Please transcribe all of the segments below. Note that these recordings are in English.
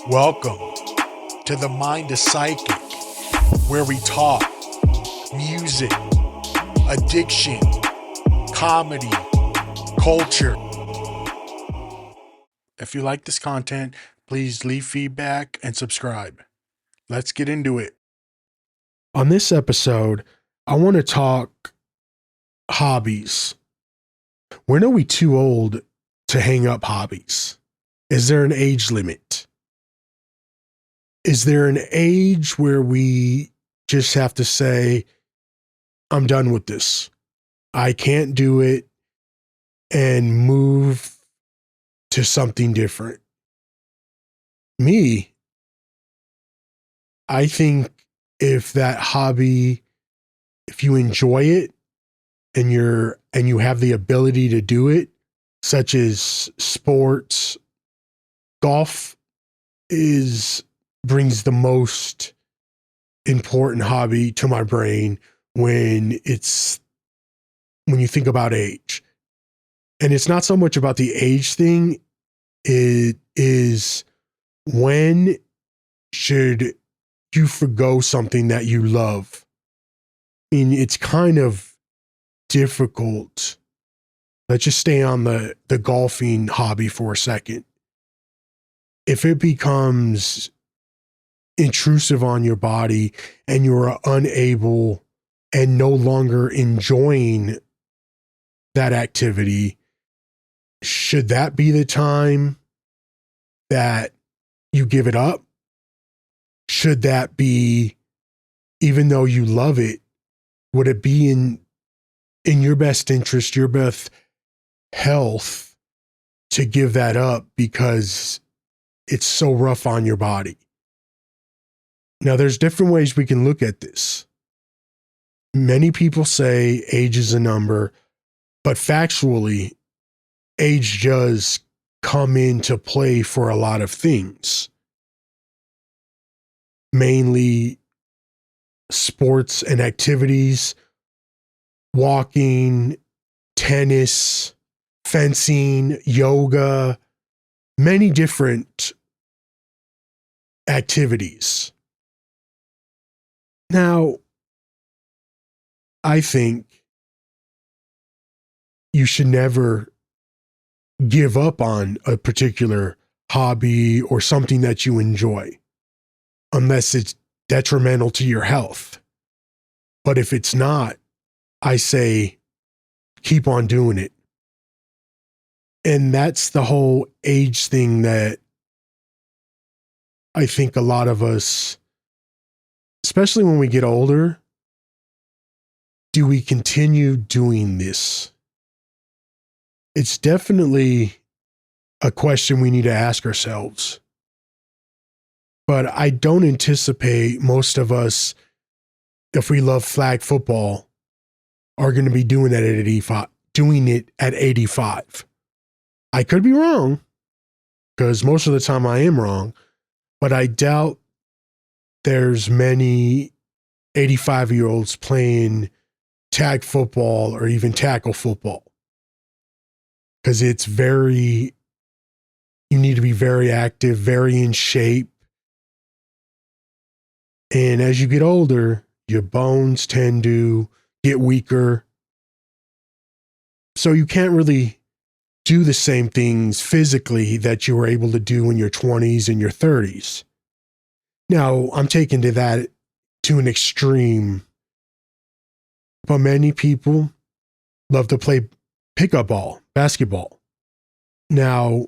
Welcome to the Mind of Psyche, where we talk music, addiction, comedy, culture. If you like this content, please leave feedback and subscribe. Let's get into it. On this episode, I want to talk hobbies. When are we too old to hang up hobbies? Is there an age limit? Is there an age where we just have to say, I'm done with this. I can't do it, and move to something different? Me, I think if that hobby, if you enjoy it and you have the ability to do it, such as sports, golf brings the most important hobby to my brain when you think about age. And it's not so much about the age thing. It is, when should you forgo something that you love? I mean, it's kind of difficult. Let's just stay on the golfing hobby for a second. If it becomes intrusive on your body and you're unable and no longer enjoying that activity, should that be the time that you give it up? Should that be, even though you love it, would it be in your best interest, your best health, to give that up because it's so rough on your body? Now, there's different ways we can look at this. Many people say age is a number, but factually, age does come into play for a lot of things. Mainly sports and activities, walking, tennis, fencing, yoga, many different activities. Now, I think you should never give up on a particular hobby or something that you enjoy, unless it's detrimental to your health. But if it's not, I say keep on doing it. And that's the whole age thing that I think a lot of us, especially when we get older, do we continue doing this? It's definitely a question we need to ask ourselves. But I don't anticipate most of us, if we love flag football, are going to be doing it at 85. I could be wrong, because most of the time I am wrong, but I doubt there's many 85-year-olds playing tag football or even tackle football. Because you need to be very active, very in shape. And as you get older, your bones tend to get weaker. So you can't really do the same things physically that you were able to do in your 20s and your 30s. Now, I'm taking that to an extreme, but many people love to play pickup ball, basketball. Now,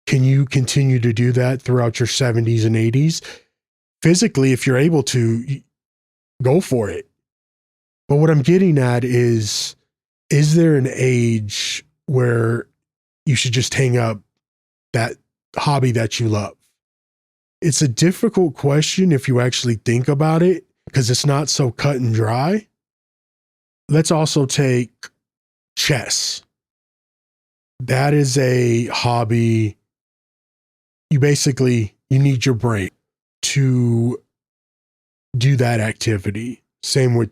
can you continue to do that throughout your 70s and 80s? Physically, if you're able to, go for it. But what I'm getting at is there an age where you should just hang up that hobby that you love? It's a difficult question if you actually think about it, because it's not so cut and dry. Let's also take chess. That is a hobby. You need your brain to do that activity. Same with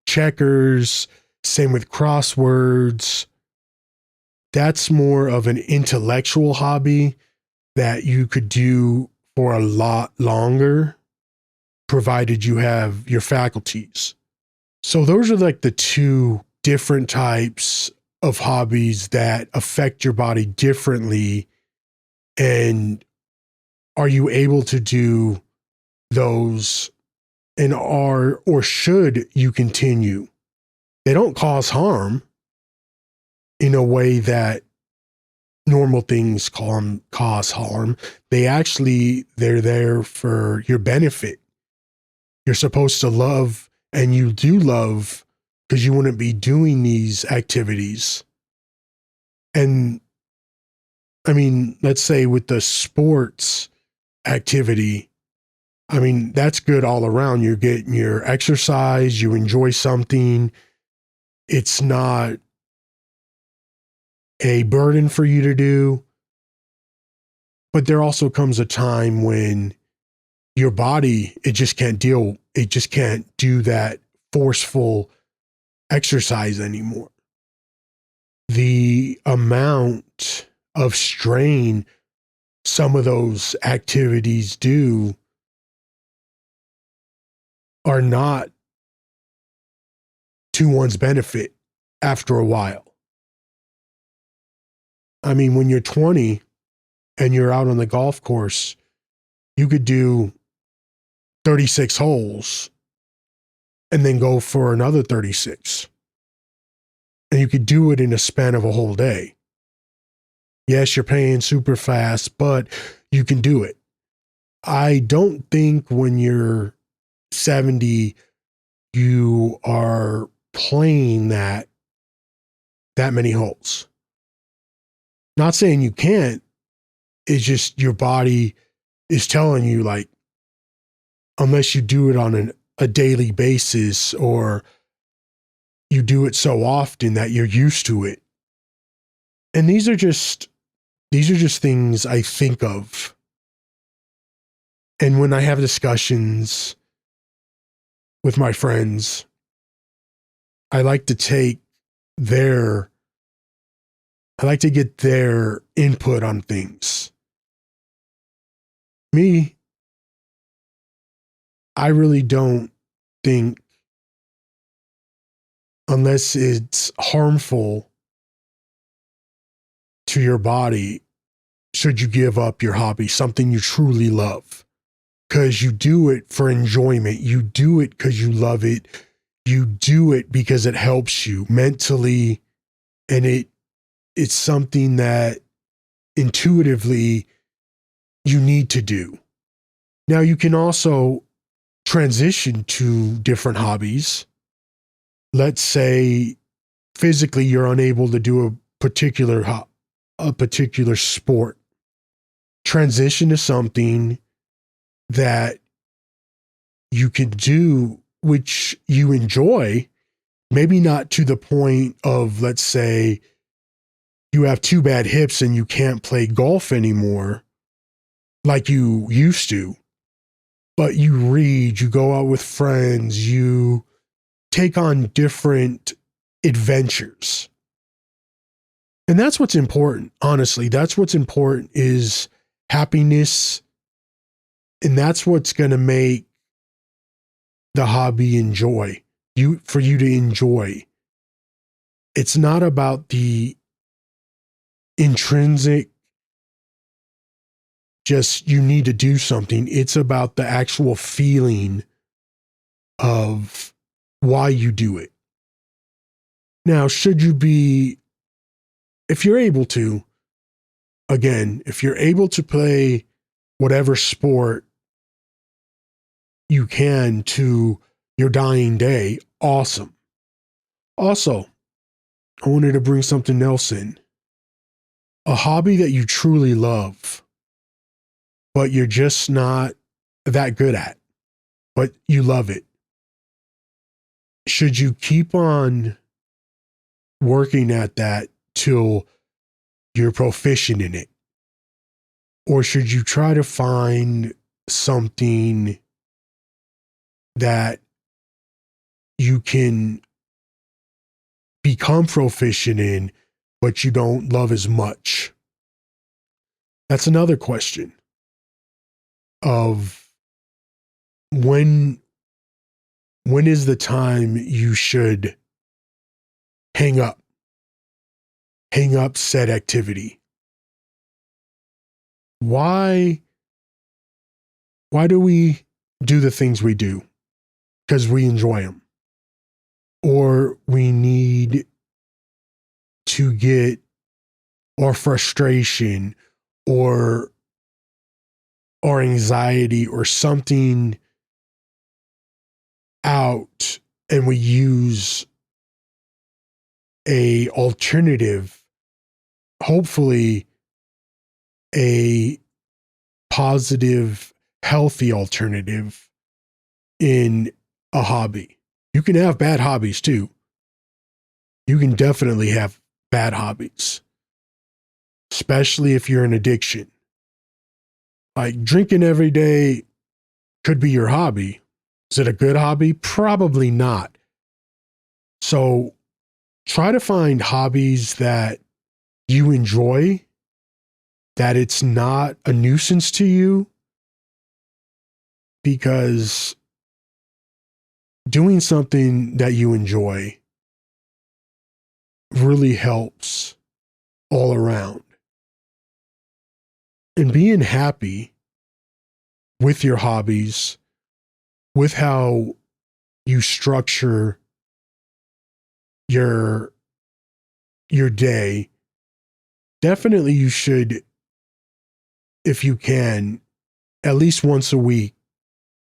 checkers, same with crosswords. That's more of an intellectual hobby that you could do for a lot longer, provided you have your faculties. So those are like the two different types of hobbies that affect your body differently. And are you able to do those, and are, or should you continue? They don't cause harm in a way that normal things cause harm. They're there for your benefit. You're supposed to love, and you do love, because you wouldn't be doing these activities. And I mean, let's say with the sports activity, I mean, that's good all around. You're getting your exercise, you enjoy something. It's not a burden for you to do. But there also comes a time when your body, it just can't do that forceful exercise anymore. The amount of strain some of those activities do are not to one's benefit after a while. I mean, when you're 20 and you're out on the golf course, you could do 36 holes and then go for another 36. And you could do it in a span of a whole day. Yes, you're paying super fast, but you can do it. I don't think when you're 70, you are playing that many holes. Not saying you can't. It's just your body is telling you, like, unless you do it on a daily basis, or you do it so often that you're used to it. And these are just things I think of. And when I have discussions with my friends, I like to get their input on things. Me, I really don't think, unless it's harmful to your body, should you give up your hobby, something you truly love. Because you do it for enjoyment. You do it because you love it. You do it because it helps you mentally. And it's something that intuitively you need to do. Now, you can also transition to different hobbies. Let's say physically you're unable to do a particular sport. Transition to something that you can do, which you enjoy, maybe not to the point of, let's say, you have two bad hips and you can't play golf anymore like you used to, but you read, you go out with friends, you take on different adventures. And that's what's important. Honestly, that's what's important, is happiness. And that's what's going to make the hobby for you to enjoy. It's not about the intrinsic, just you need to do something. It's about the actual feeling of why you do it. Now, if you're able to, again, if you're able to play whatever sport you can to your dying day, awesome. Also, I wanted to bring something else in. A hobby that you truly love, but you're just not that good at, but you love it. Should you keep on working at that till you're proficient in it? Or should you try to find something that you can become proficient in, but you don't love as much? That's another question of when is the time you should hang up said activity? Why do we do the things we do? Because we enjoy them, or we need to get our frustration or our anxiety or something out, and we use a alternative, hopefully a positive, healthy alternative in a hobby. You can have bad hobbies too. You can definitely have bad hobbies, especially if you're an addiction. Like drinking every day could be your hobby. Is it a good hobby? Probably not. So try to find hobbies that you enjoy, that it's not a nuisance to you, because doing something that you enjoy really helps all around. And being happy with your hobbies, with how you structure your day, definitely you should, if you can, at least once a week,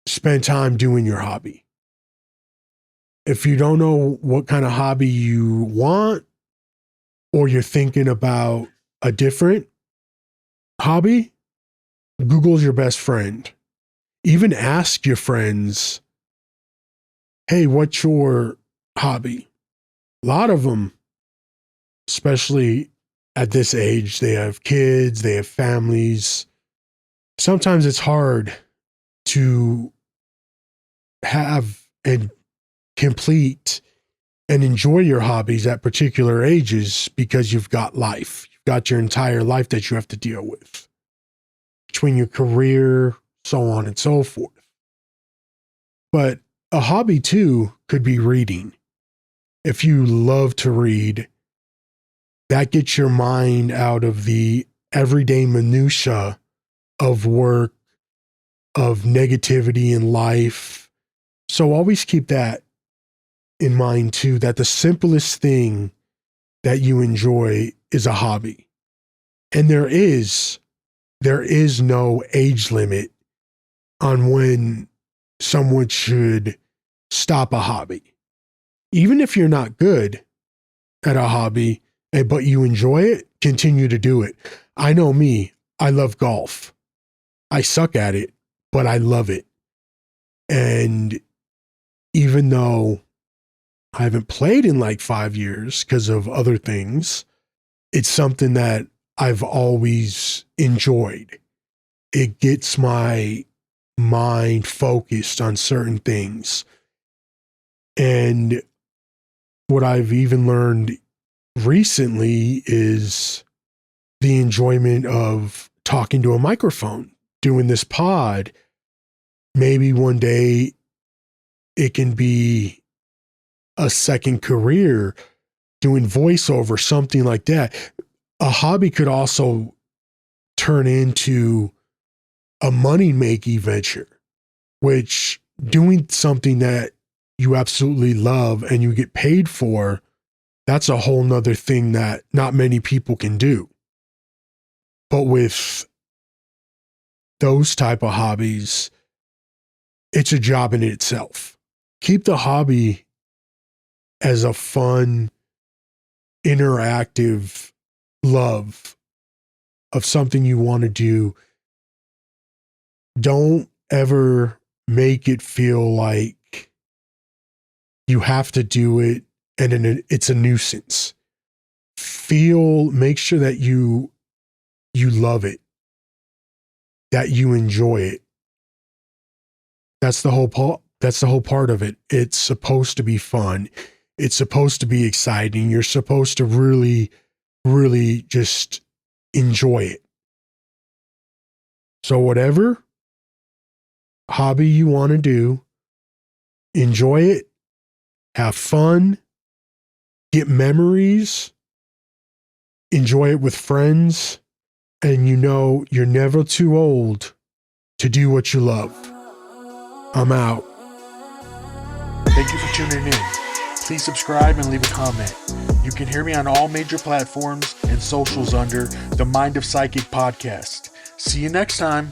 spend time doing your hobby. If you don't know what kind of hobby you want, or you're thinking about a different hobby, Google's your best friend. Even ask your friends, hey, what's your hobby? A lot of them, especially at this age, they have kids, they have families. Sometimes it's hard to have and complete and enjoy your hobbies at particular ages, because you've got life. You've got your entire life that you have to deal with, between your career, so on and so forth. But a hobby too could be reading. If you love to read, that gets your mind out of the everyday minutia of work, of negativity in life. So always keep that in mind too, that the simplest thing that you enjoy is a hobby. And there is no age limit on when someone should stop a hobby. Even if you're not good at a hobby, but you enjoy it, continue to do it. I know me, I love golf. I suck at it, but I love it. And even though I haven't played in like 5 years because of other things, it's something that I've always enjoyed. It gets my mind focused on certain things. And what I've even learned recently is the enjoyment of talking to a microphone, doing this pod. Maybe one day it can be a second career, doing voiceover, something like that. A hobby could also turn into a money-making venture, which doing something that you absolutely love and you get paid for, that's a whole nother thing that not many people can do. But with those type of hobbies, it's a job in itself. Keep the hobby as a fun, interactive love of something you want to do. Don't ever make it feel like you have to do it and it's a nuisance. Make sure that you love it, that you enjoy it. That's the whole part of it. It's supposed to be fun. It's supposed to be exciting. You're supposed to really, really just enjoy it. So whatever hobby you want to do, enjoy it, have fun, get memories, enjoy it with friends, and you know you're never too old to do what you love. I'm out. Thank you for tuning in. Please subscribe and leave a comment. You can hear me on all major platforms and socials under the Mind of Psychic podcast. See you next time.